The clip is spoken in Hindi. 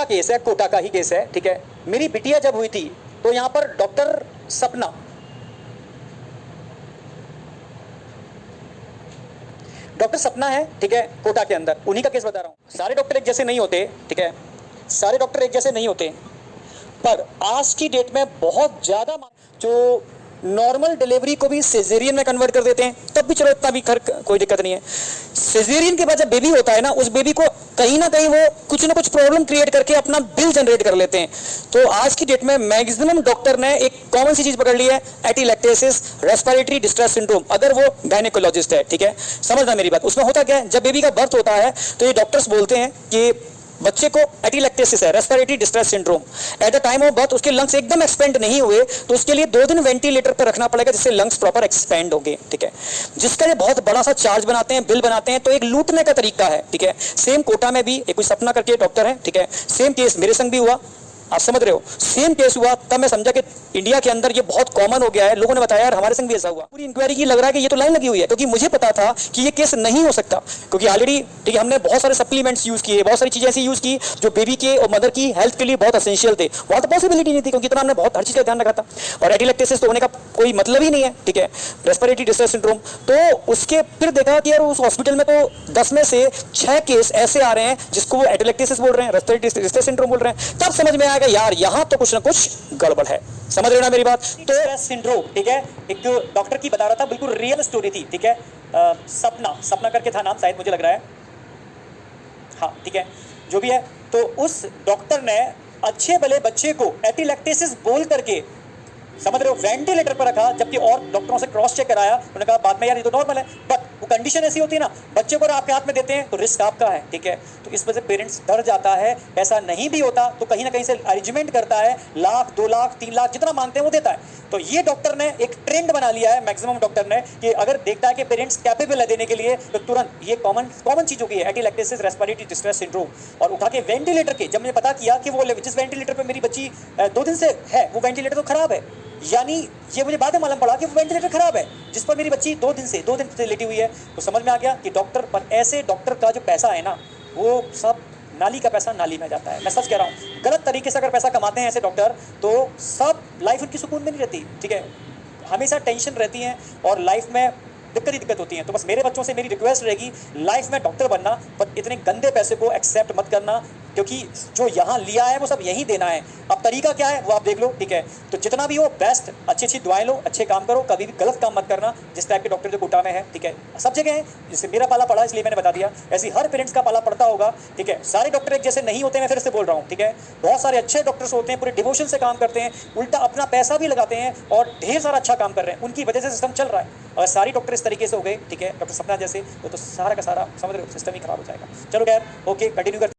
का केस है, कोटा का ही केस है, ठीक है। मेरी बिटिया जब हुई थी तो यहां पर डॉक्टर सपना, डॉक्टर सपना है, ठीक है, कोटा के अंदर, उन्हीं का केस बता रहा हूं। सारे डॉक्टर एक जैसे नहीं होते, ठीक है, सारे डॉक्टर एक जैसे नहीं होते, पर आज की डेट में बहुत ज्यादा जो नॉर्मल डिलीवरी को भी सिजेरियन में कन्वर्ट कर देते हैं, तब भी चलो इतना भी कोई दिक्कत नहीं है। सिजेरियन के बाद जब बेबी होता है ना, उस बेबी को कहीं ना कहीं वो कुछ ना कुछ प्रॉब्लम क्रिएट करके अपना बिल जनरेट कर लेते हैं। तो आज की डेट में मैक्सिमम डॉक्टर ने एक कॉमन सी चीज पकड़ ली है, एटीलैक्टेसिस रेस्पिरेटरी डिस्ट्रेस सिंड्रोम, अगर वो गायनेकोलॉजिस्ट है, ठीक है। समझना मेरी बात, उसमें होता क्या है, जब बेबी का बर्थ होता है तो ये डॉक्टर्स बोलते हैं कि बच्चे को एटीलैक्टेसिस है, respiratory distress syndrome, at the time of birth उसके लंग्स एकदम एक्सपेंड नहीं हुए, तो उसके लिए 2 दिन वेंटिलेटर पर रखना पड़ेगा जिससे लंग्स प्रॉपर एक्सपेंड होंगे, ठीक है। जिसका ये बहुत बड़ा सा चार्ज बनाते हैं, बिल बनाते हैं, तो एक लूटने का तरीका है, ठीक है। सेम कोटा में भी एक कोई सपना करके डॉक्टर है, ठीक है, सेम केस मेरे संग भी हुआ, आप समझ रहे हो, सेम केस हुआ, तब मैं समझा कि इंडिया के अंदर ये बहुत कॉमन हो गया है। लोगों ने बताया यार हमारे संग भी ऐसा हुआ, पूरी इंक्वायरी की, लग रहा है कि ये तो लाइन लगी हुई है, क्योंकि मुझे पता था कि ये केस नहीं हो सकता, क्योंकि ऑलरेडी, ठीक है, हमने बहुत सारे सप्लीमेंट्स यूज किए, बहुत सारी चीजें ऐसी यूज की जो बेबी के और मदर की हेल्थ के लिए बहुत एसेंशियल थे। वहां तो पॉसिबिलिटी नहीं थी, क्योंकि इतना हमने बहुत हर चीज का ध्यान रखा था, और एटीलैक्टेसिस तो होने का कोई मतलब ही नहीं है, ठीक है, रेस्पिरेटरी डिस्ट्रेस सिंड्रोम। तो उसके फिर देखा कि यार उस हॉस्पिटल में तो 10 में से 6 केस ऐसे आ रहे हैं जिसको वो एटीलैक्टेसिस बोल रहे हैं, रेस्पिरेटरी डिस्ट्रेस सिंड्रोम बोल रहे हैं। तब समझ में आएगा यार यहाँ तो कुछ ना कुछ गड़बड़ है, समझ रहे हो ना मेरी बात। तो सिंड्रोम, ठीक है, एक डॉक्टर की बता रहा था, बिल्कुल रियल स्टोरी थी, ठीक है। सपना करके था नाम, शायद मुझे लग रहा है, हाँ ठीक है, जो भी है। तो उस डॉक्टर ने अच्छे भले बच्चे को एटीलैक्टेसिस बोल करके, समझ रहे हो, वेंटिलेटर पर रखा, जबकि और डॉक्टरों से क्रॉस चेक कराया, उन्होंने कहा बाद में यार ये तो नॉर्मल है, बट वो कंडीशन ऐसी होती है ना, बच्चे को आपके हाथ में देते हैं तो रिस्क आपका है, ठीक है। तो इस वजह से पेरेंट्स डर जाता है, ऐसा नहीं भी होता तो कहीं ना कहीं से अरेंजमेंट करता है, लाख 2 लाख 3 लाख जितना मांगते हैं वो देता है। तो ये डॉक्टर ने एक ट्रेंड बना लिया है, मैक्सिमम डॉक्टर ने, कि अगर देखता है कि पेरेंट्स कैपेबल है देने के लिए, तो तुरंत ये कॉमन चीज हो गई है, एटीलैक्टेसिस रेस्पिरेटरी डिस्ट्रेस सिंड्रोम, और उठा के वेंटिलेटर के, जब मैंने पता किया कि वो जिस वेंटिलेटर पर मेरी बच्ची 2 दिन से है, वो वेंटिलेटर तो खराब है, यानी ये मुझे बाद में मालूम पड़ा कि वो वेंटिलेटर खराब है जिस पर मेरी बच्ची 2 दिन से लेटी हुई है। तो समझ में आ गया कि डॉक्टर पर, ऐसे डॉक्टर का जो पैसा है ना, वो सब नाली का पैसा नाली में जाता है। मैं सच कह रहा हूँ, गलत तरीके से अगर पैसा कमाते हैं ऐसे डॉक्टर, तो सब लाइफ उनकी सुकून में नहीं रहती, ठीक है, हमेशा टेंशन रहती है और लाइफ में दिक्कत ही दिक्कत होती है। तो बस मेरे बच्चों से मेरी रिक्वेस्ट रहेगी, लाइफ में डॉक्टर बनना, पर इतने गंदे पैसे को एक्सेप्ट मत करना, क्योंकि जो यहाँ लिया है वो सब यहीं देना है। अब तरीका क्या है वो आप देख लो, ठीक है। तो जितना भी हो बेस्ट, अच्छी दुआएं लो, अच्छे काम करो, कभी भी गलत काम मत करना, जिस टाइप के डॉक्टर जो कोटा में है, ठीक है, सब जगह है। जैसे मेरा पाला पड़ा इसलिए मैंने बता दिया, ऐसे हर पेरेंट्स का पाला पड़ता होगा, ठीक है। सारे डॉक्टर एक जैसे नहीं होते, मैं फिर से बोल रहा हूँ, ठीक है। बहुत सारे अच्छे डॉक्टर्स होते हैं, पूरे डिवोशन से काम करते हैं, उल्टा अपना पैसा भी लगाते हैं और ढेर सारा अच्छा काम कर रहे हैं, उनकी वजह से सिस्टम चल रहा है। अगर सारी डॉक्टर इस तरीके से हो गए, ठीक है, डॉक्टर सपना जैसे, तो सारा का सारा, समझ रहे हो, सिस्टम ही खराब हो जाएगा। चलो खैर, ओके, कंटिन्यू कर।